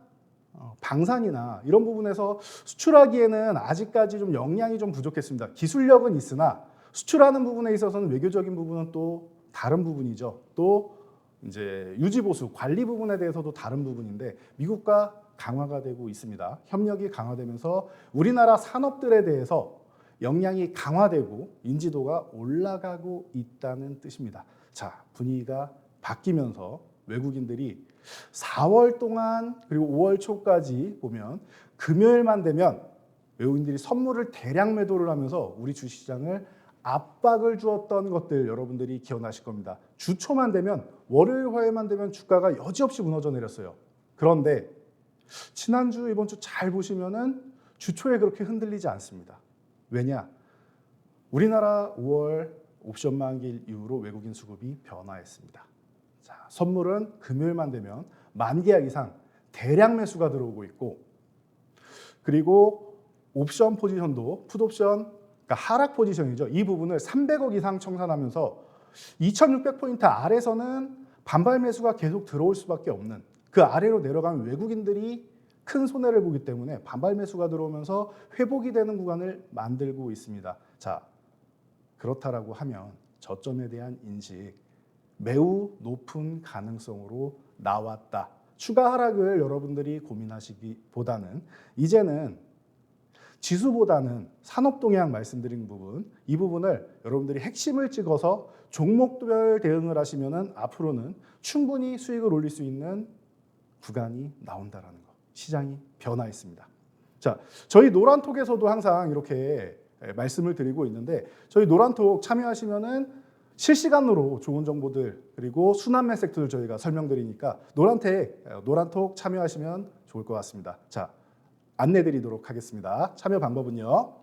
방산이나 이런 부분에서 수출하기에는 아직까지 좀 역량이 좀 부족했습니다. 기술력은 있으나 수출하는 부분에 있어서는 외교적인 부분은 또 다른 부분이죠. 또 이제 유지보수 관리 부분에 대해서도 다른 부분인데 미국과 강화가 되고 있습니다. 협력이 강화되면서 우리나라 산업들에 대해서 역량이 강화되고 인지도가 올라가고 있다는 뜻입니다. 자, 분위기가 바뀌면서 외국인들이 4월 동안 그리고 5월 초까지 보면 금요일만 되면 외국인들이 선물을 대량 매도를 하면서 우리 주식시장을 압박을 주었던 것들 여러분들이 기억나실 겁니다. 주초만 되면 월요일, 화요일만 되면 주가가 여지없이 무너져 내렸어요. 그런데 지난주, 이번 주 잘 보시면은 주초에 그렇게 흔들리지 않습니다. 왜냐? 우리나라 5월 옵션 만기일 이후로 외국인 수급이 변화했습니다. 자, 선물은 금요일만 되면 만 계약 이상 대량 매수가 들어오고 있고, 그리고 옵션 포지션도 풋옵션, 그러니까 하락 포지션이죠. 이 부분을 300억 이상 청산하면서 2600포인트 아래서는 반발 매수가 계속 들어올 수밖에 없는, 그 아래로 내려가면 외국인들이 큰 손해를 보기 때문에 반발 매수가 들어오면서 회복이 되는 구간을 만들고 있습니다. 자, 그렇다라고 하면 저점에 대한 인식 매우 높은 가능성으로 나왔다. 추가 하락을 여러분들이 고민하시기보다는 이제는 지수보다는 산업 동향 말씀드린 부분, 이 부분을 여러분들이 핵심을 찍어서 종목별 대응을 하시면은 앞으로는 충분히 수익을 올릴 수 있는 구간이 나온다라는 거. 시장이 변화했습니다. 자, 저희 노란톡에서도 항상 이렇게 말씀을 드리고 있는데, 저희 노란톡 참여하시면은 실시간으로 좋은 정보들 그리고 순환매 섹터를 저희가 설명드리니까 노란톡 참여하시면 좋을 것 같습니다. 자, 안내 드리도록 하겠습니다. 참여 방법은요.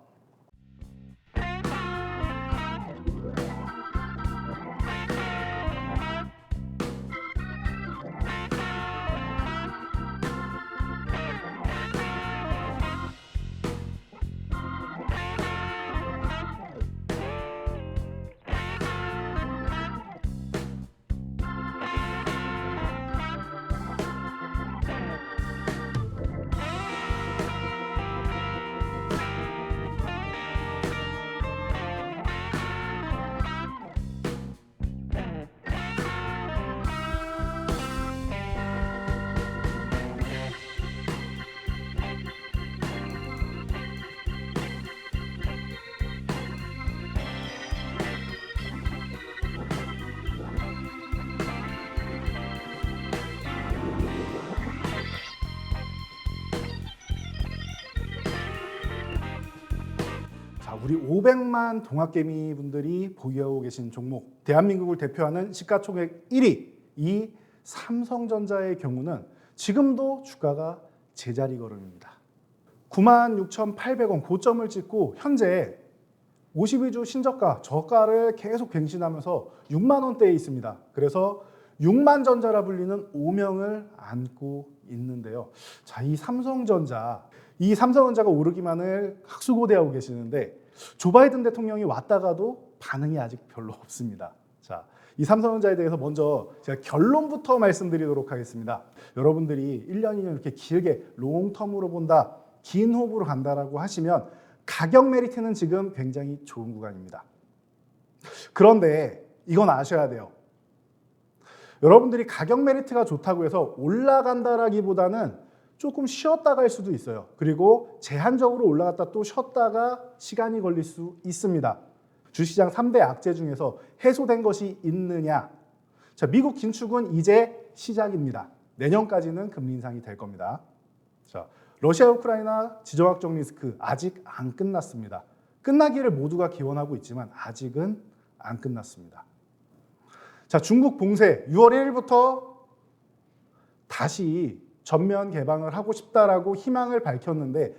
우리 500만 동학개미 분들이 보유하고 계신 종목, 대한민국을 대표하는 시가총액 1위 이 삼성전자의 경우는 지금도 주가가 제자리 걸음입니다. 96,800원 고점을 찍고 현재 52주 신저가, 저가를 계속 갱신하면서 6만 원대에 있습니다. 그래서 6만전자라 불리는 오명을 안고 있는데요. 자, 이 삼성전자가 오르기만을 학수고대하고 계시는데 조 바이든 대통령이 왔다가도 반응이 아직 별로 없습니다. 자, 이 삼성전자에 대해서 먼저 제가 결론부터 말씀드리도록 하겠습니다. 여러분들이 1년, 2년 이렇게 길게 롱텀으로 본다, 긴 호흡으로 간다라고 하시면 가격 메리트는 지금 굉장히 좋은 구간입니다. 그런데 이건 아셔야 돼요. 여러분들이 가격 메리트가 좋다고 해서 올라간다라기보다는 조금 쉬었다 갈 수도 있어요. 그리고 제한적으로 올라갔다 또 쉬었다가 시간이 걸릴 수 있습니다. 주시장 3대 악재 중에서 해소된 것이 있느냐? 자, 미국 긴축은 이제 시작입니다. 내년까지는 금리 인상이 될 겁니다. 자, 러시아 우크라이나 지정학적 리스크 아직 안 끝났습니다. 끝나기를 모두가 기원하고 있지만 아직은 안 끝났습니다. 자, 중국 봉쇄 6월 1일부터 다시 전면 개방을 하고 싶다라고 희망을 밝혔는데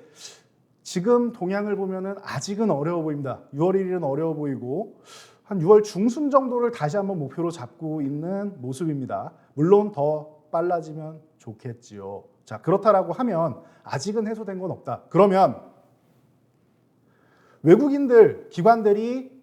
지금 동향을 보면은 아직은 어려워 보입니다. 6월 1일은 어려워 보이고 한 6월 중순 정도를 다시 한번 목표로 잡고 있는 모습입니다. 물론 더 빨라지면 좋겠지요. 자, 그렇다라고 하면 아직은 해소된 건 없다. 그러면 외국인들, 기관들이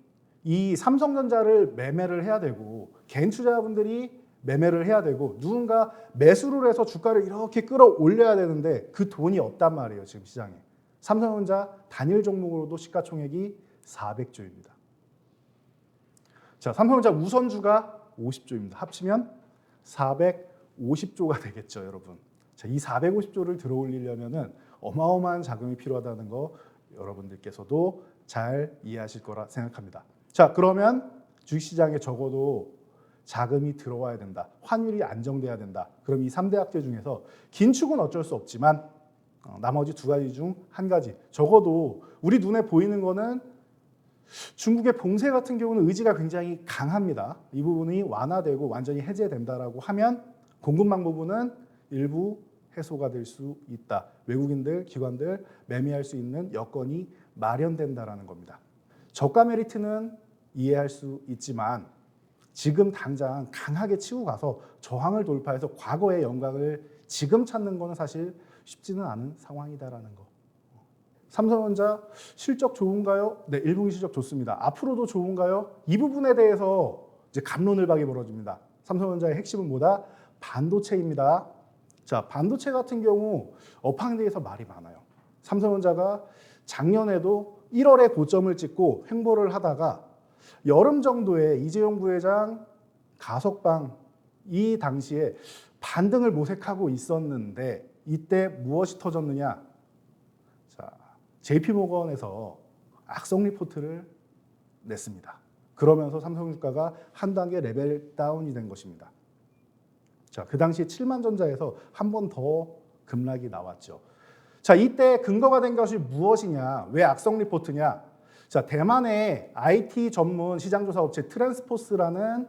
이 삼성전자를 매매를 해야 되고 개인 투자자분들이 매매를 해야 되고 누군가 매수를 해서 주가를 이렇게 끌어올려야 되는데 그 돈이 없단 말이에요. 지금 시장에. 삼성전자 단일 종목으로도 시가총액이 400조입니다. 자, 삼성전자 우선주가 50조입니다. 합치면 450조가 되겠죠, 여러분. 자, 이 450조를 들어올리려면은 어마어마한 자금이 필요하다는 거 여러분들께서도 잘 이해하실 거라 생각합니다. 자, 그러면 주식시장에 적어도 자금이 들어와야 된다. 환율이 안정돼야 된다. 그럼 이 3대 악재 중에서 긴축은 어쩔 수 없지만 나머지 두 가지 중 한 가지, 적어도 우리 눈에 보이는 거는 중국의 봉쇄 같은 경우는 의지가 굉장히 강합니다. 이 부분이 완화되고 완전히 해제된다라고 하면 공급망 부분은 일부 해소가 될 수 있다. 외국인들, 기관들 매매할 수 있는 여건이 마련된다라는 겁니다. 저가 메리트는 이해할 수 있지만 지금 당장 강하게 치고 가서 저항을 돌파해서 과거의 영광을 지금 찾는 거는 사실 쉽지는 않은 상황이다라는 거. 삼성전자 실적 좋은가요? 네, 1분기 실적 좋습니다. 앞으로도 좋은가요? 이 부분에 대해서 이제 갑론을박이 벌어집니다. 삼성전자의 핵심은 뭐다? 반도체입니다. 자, 반도체 같은 경우 업황대에서 말이 많아요. 삼성전자가 작년에도 1월에 고점을 찍고 횡보를 하다가 여름 정도에 이재용 부회장 가석방 이 당시에 반등을 모색하고 있었는데 이때 무엇이 터졌느냐? 자, JP모건에서 악성 리포트를 냈습니다. 그러면서 삼성주가가 한 단계 레벨 다운이 된 것입니다. 자, 그 당시 7만전자에서 한 번 더 급락이 나왔죠. 자, 이때 근거가 된 것이 무엇이냐? 왜 악성 리포트냐? 자, 대만의 IT 전문 시장조사 업체 트랜스포스라는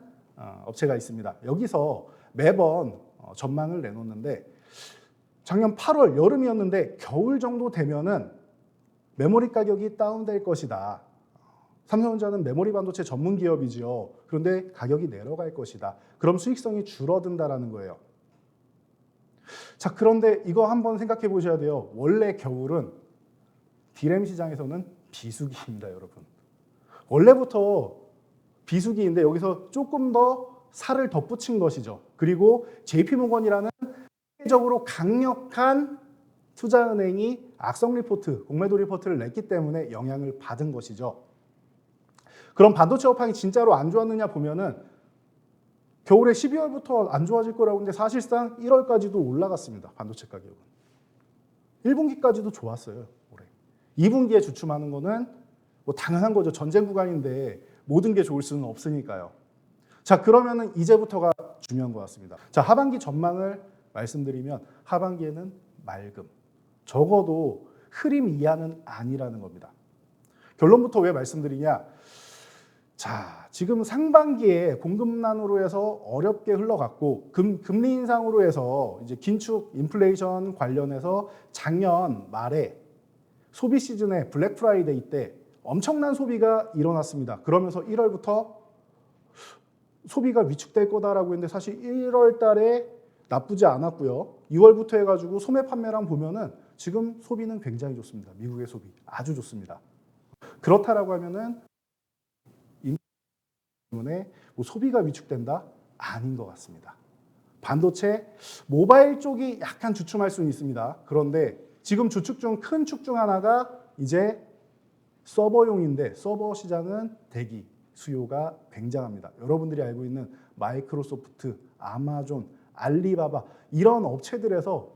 업체가 있습니다. 여기서 매번 전망을 내놓는데 작년 8월 여름이었는데 겨울 정도 되면은 메모리 가격이 다운될 것이다. 삼성전자는 메모리 반도체 전문 기업이죠. 그런데 가격이 내려갈 것이다. 그럼 수익성이 줄어든다라는 거예요. 자, 그런데 이거 한번 생각해 보셔야 돼요. 원래 겨울은 디램 시장에서는 비수기입니다, 여러분. 원래부터 비수기인데 여기서 조금 더 살을 덧붙인 것이죠. 그리고 JP모건이라는 세계적으로 강력한 투자은행이 악성 리포트, 공매도 리포트를 냈기 때문에 영향을 받은 것이죠. 그럼 반도체 업황이 진짜로 안 좋았느냐 보면은 겨울에 12월부터 안 좋아질 거라고 했는데 사실상 1월까지도 올라갔습니다. 반도체 가격은. 1분기까지도 좋았어요. 올해. 2분기에 주춤하는 거는 뭐 당연한 거죠. 전쟁 구간인데 모든 게 좋을 수는 없으니까요. 자, 그러면은 이제부터가 중요한 것 같습니다. 자, 하반기 전망을 말씀드리면 하반기에는 맑음. 적어도 흐림 이하는 아니라는 겁니다. 결론부터 왜 말씀드리냐? 자, 지금 상반기에 공급난으로 해서 어렵게 흘러갔고 금리 인상으로 해서 이제 긴축 인플레이션 관련해서 작년 말에 소비 시즌에 블랙 프라이데이 때 엄청난 소비가 일어났습니다. 그러면서 1월부터 소비가 위축될 거다라고 했는데 사실 1월 달에 나쁘지 않았고요. 2월부터 해가지고 소매 판매량 보면은 지금 소비는 굉장히 좋습니다. 미국의 소비 아주 좋습니다. 그렇다라고 하면은 때문에 뭐 소비가 위축된다? 아닌 것 같습니다. 반도체, 모바일 쪽이 약간 주춤할 수는 있습니다. 그런데 지금 주축 중 큰 축 중 하나가 이제 서버용인데 서버 시장은 대기, 수요가 굉장합니다. 여러분들이 알고 있는 마이크로소프트, 아마존, 알리바바 이런 업체들에서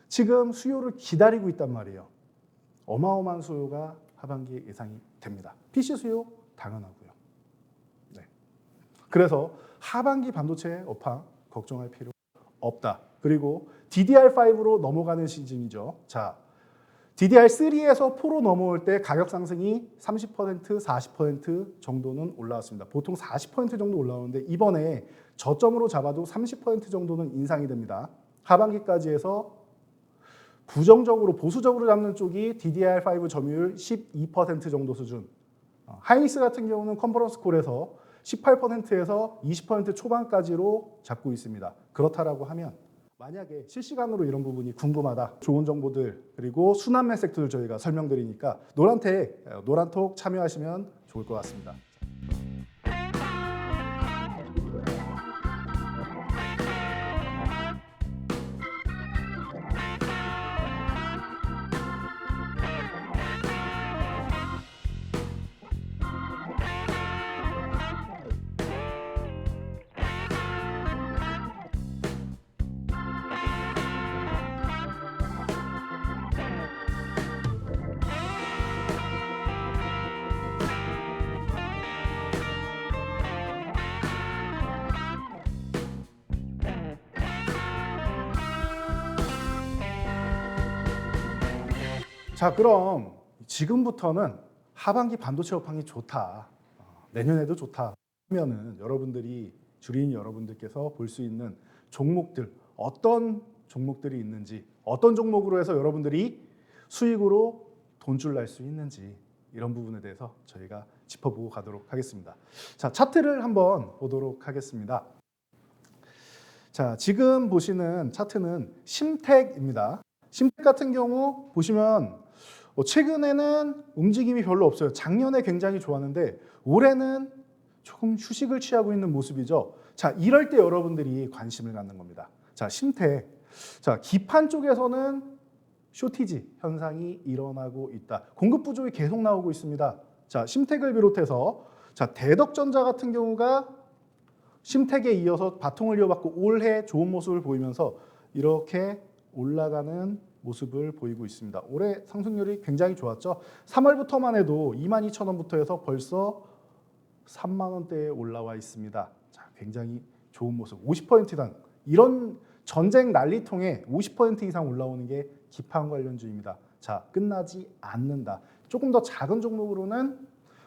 지금 수요를 기다리고 있단 말이에요. 어마어마한 수요가 하반기에 예상이 됩니다. PC 수요 당연하고요. 네. 그래서 하반기 반도체 업황 걱정할 필요 없다. 그리고 DDR5로 넘어가는 시즌이죠. 자, DDR3에서 4로 넘어올 때 가격 상승이 30%, 40% 정도는 올라왔습니다. 보통 40% 정도 올라오는데 이번에 저점으로 잡아도 30% 정도는 인상이 됩니다. 하반기까지 해서 부정적으로 보수적으로 잡는 쪽이 DDR5 점유율 12% 정도 수준. 하이닉스 같은 경우는 컨퍼런스 콜에서 18%에서 20% 초반까지로 잡고 있습니다. 그렇다라고 하면 만약에 실시간으로 이런 부분이 궁금하다. 좋은 정보들 그리고 순환매 섹터를 저희가 설명드리니까 노란톡 참여하시면 좋을 것 같습니다. 자, 그럼 지금부터는 하반기 반도체 업황이 좋다. 내년에도 좋다 하면은 여러분들이 주리인 여러분들께서 볼 수 있는 종목들 어떤 종목들이 있는지 어떤 종목으로 해서 여러분들이 수익으로 돈줄 날 수 있는지 이런 부분에 대해서 저희가 짚어보고 가도록 하겠습니다. 자, 차트를 한번 보도록 하겠습니다. 자, 지금 보시는 차트는 심텍입니다. 심텍 같은 경우 보시면 최근에는 움직임이 별로 없어요. 작년에 굉장히 좋았는데 올해는 조금 휴식을 취하고 있는 모습이죠. 자, 이럴 때 여러분들이 관심을 갖는 겁니다. 자, 심텍. 자, 기판 쪽에서는 쇼티지 현상이 일어나고 있다. 공급 부족이 계속 나오고 있습니다. 자, 심텍을 비롯해서 자, 대덕전자 같은 경우가 심텍에 이어서 바통을 이어받고 올해 좋은 모습을 보이면서 이렇게 올라가는 모습을 보이고 있습니다. 올해 상승률이 굉장히 좋았죠. 3월부터만 해도 22,000원부터 해서 벌써 3만 원대에 올라와 있습니다. 자, 굉장히 좋은 모습. 50%당 이런 전쟁 난리통에 50% 이상 올라오는 게 기판 관련주입니다. 자, 끝나지 않는다. 조금 더 작은 종목으로는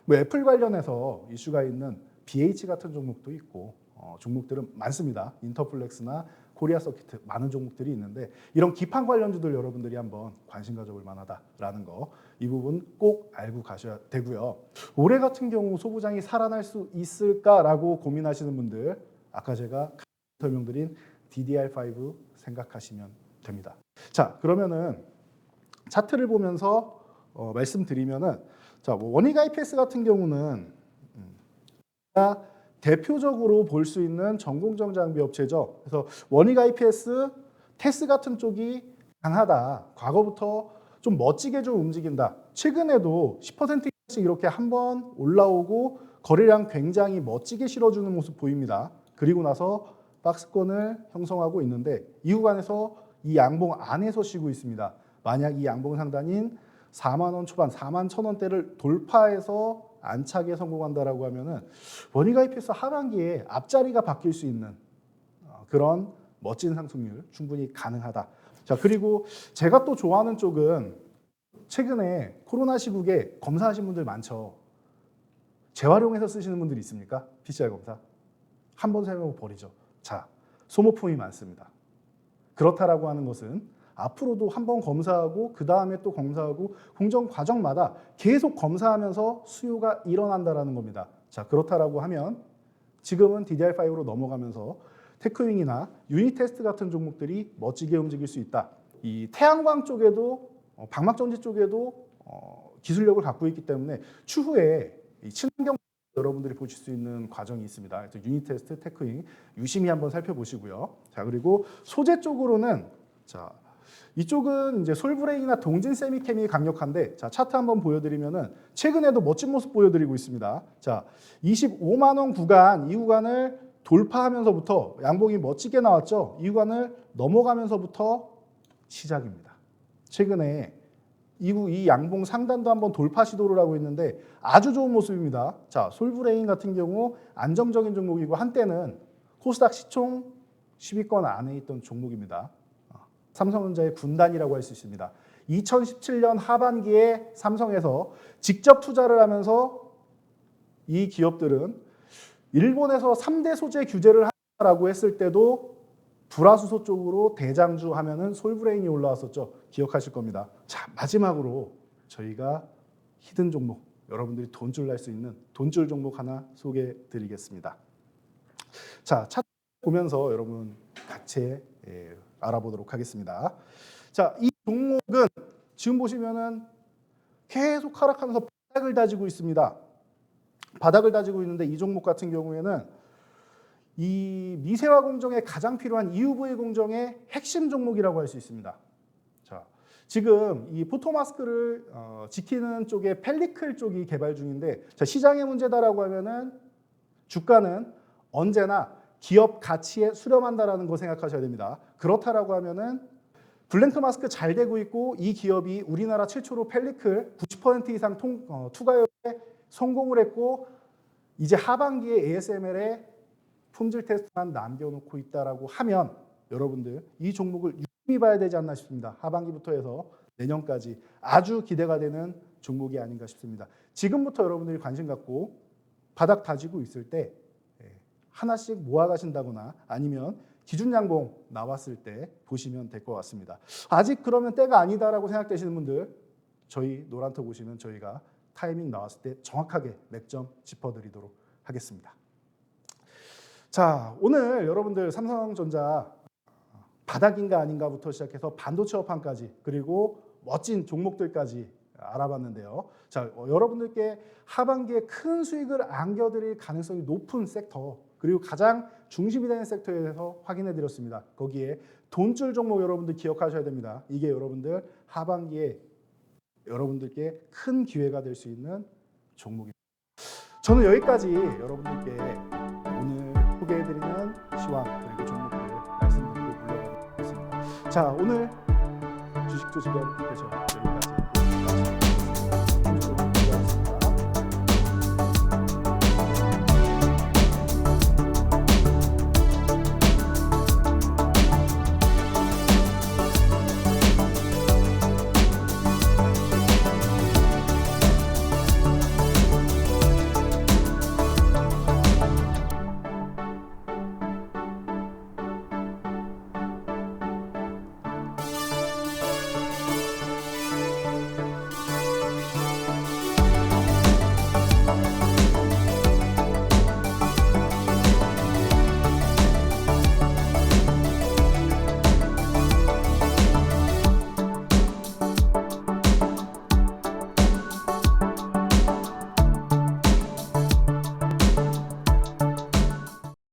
뭐 애플 관련해서 이슈가 있는 BH 같은 종목도 있고 종목들은 많습니다. 인터플렉스나 코리아 서키트 많은 종목들이 있는데 이런 기판 관련주들 여러분들이 한번 관심 가져볼 만하다라는 거 이 부분 꼭 알고 가셔야 되고요. 올해 같은 경우 소부장이 살아날 수 있을까라고 고민하시는 분들 아까 제가 설명드린 DDR5 생각하시면 됩니다. 자, 그러면은 차트를 보면서 말씀드리면은 자, 뭐 원익 IPS 같은 경우는 대표적으로 볼 수 있는 전공정 장비 업체죠. 그래서 원익 IPS, 테스 같은 쪽이 강하다. 과거부터 좀 멋지게 좀 움직인다. 최근에도 10%씩 이렇게 한번 올라오고 거래량 굉장히 멋지게 실어주는 모습 보입니다. 그리고 나서 박스권을 형성하고 있는데 이 구간에서 이 양봉 안에서 쉬고 있습니다. 만약 이 양봉 상단인 4만 원 초반, 4만 1,000원대를 돌파해서 안착에 성공한다라고 하면은 원익 IPS 하반기에 앞자리가 바뀔 수 있는 그런 멋진 상승률 충분히 가능하다. 자, 그리고 제가 또 좋아하는 쪽은 최근에 코로나 시국에 검사하신 분들 많죠. 재활용해서 쓰시는 분들이 있습니까? PCR 검사. 한 번 사용하고 버리죠. 자, 소모품이 많습니다. 그렇다라고 하는 것은 앞으로도 한 번 검사하고 그 다음에 또 검사하고 공정 과정마다 계속 검사하면서 수요가 일어난다라는 겁니다. 자, 그렇다라고 하면 지금은 DDR5로 넘어가면서 테크윙이나 유닛 테스트 같은 종목들이 멋지게 움직일 수 있다. 이 태양광 쪽에도 방막전지 쪽에도 기술력을 갖고 있기 때문에 추후에 이 친환경 여러분들이 보실 수 있는 과정이 있습니다. 그래서 유닛 테스트, 테크윙 유심히 한번 살펴보시고요. 자, 그리고 소재 쪽으로는 자, 이쪽은 이제 솔브레인이나 동진 세미캠이 강력한데 자, 차트 한번 보여드리면은 최근에도 멋진 모습 보여드리고 있습니다. 자, 25만 원 구간, 이 구간을 돌파하면서부터 양봉이 멋지게 나왔죠. 이 구간을 넘어가면서부터 시작입니다. 최근에 이 양봉 상단도 한번 돌파 시도를 하고 있는데 아주 좋은 모습입니다. 자, 솔브레인 같은 경우 안정적인 종목이고 한때는 코스닥 시총 10위권 안에 있던 종목입니다. 삼성전자의 군단이라고 할 수 있습니다. 2017년 하반기에 삼성에서 직접 투자를 하면서 이 기업들은 일본에서 3대 소재 규제를 하라고 했을 때도 불화수소 쪽으로 대장주 하면은 솔브레인이 올라왔었죠. 기억하실 겁니다. 자, 마지막으로 저희가 히든 종목, 여러분들이 돈줄 날 수 있는 돈줄 종목 하나 소개해 드리겠습니다. 자, 차트 보면서 여러분 같이 알아보도록 하겠습니다. 자, 이 종목은 지금 보시면은 계속 하락하면서 바닥을 다지고 있습니다. 바닥을 다지고 있는데 이 종목 같은 경우에는 이 미세화 공정에 가장 필요한 EUV 공정의 핵심 종목이라고 할 수 있습니다. 자, 지금 이 포토마스크를 지키는 쪽에 펠리클 쪽이 개발 중인데 자, 시장의 문제다라고 하면은 주가는 언제나 기업 가치에 수렴한다라는 거 생각하셔야 됩니다. 그렇다라고 하면은 블랭크 마스크 잘 되고 있고 이 기업이 우리나라 최초로 펠리클 90% 이상 투과율에 성공을 했고 이제 하반기에 ASML에 품질 테스트만 남겨놓고 있다라고 하면 여러분들 이 종목을 유심히 봐야 되지 않나 싶습니다. 하반기부터 해서 내년까지 아주 기대가 되는 종목이 아닌가 싶습니다. 지금부터 여러분들이 관심 갖고 바닥 다지고 있을 때 하나씩 모아가신다거나 아니면 기준 양봉 나왔을 때 보시면 될 것 같습니다. 아직 그러면 때가 아니다라고 생각되시는 분들 저희 노란톡 오시면 저희가 타이밍 나왔을 때 정확하게 맥점 짚어드리도록 하겠습니다. 자, 오늘 여러분들 삼성전자 바닥인가 아닌가부터 시작해서 반도체 업황까지 그리고 멋진 종목들까지 알아봤는데요. 자, 여러분들께 하반기에 큰 수익을 안겨드릴 가능성이 높은 섹터 그리고 가장 중심이 되는 섹터에 대해서 확인해 드렸습니다. 거기에 돈줄 종목 여러분들 기억하셔야 됩니다. 이게 여러분들 하반기에 여러분들께 큰 기회가 될 수 있는 종목입니다. 저는 여기까지 여러분들께 오늘 소개해드리는 시황 그리고 종목들 말씀드리고 물러가겠습니다. 자, 오늘 주식 조직연 대표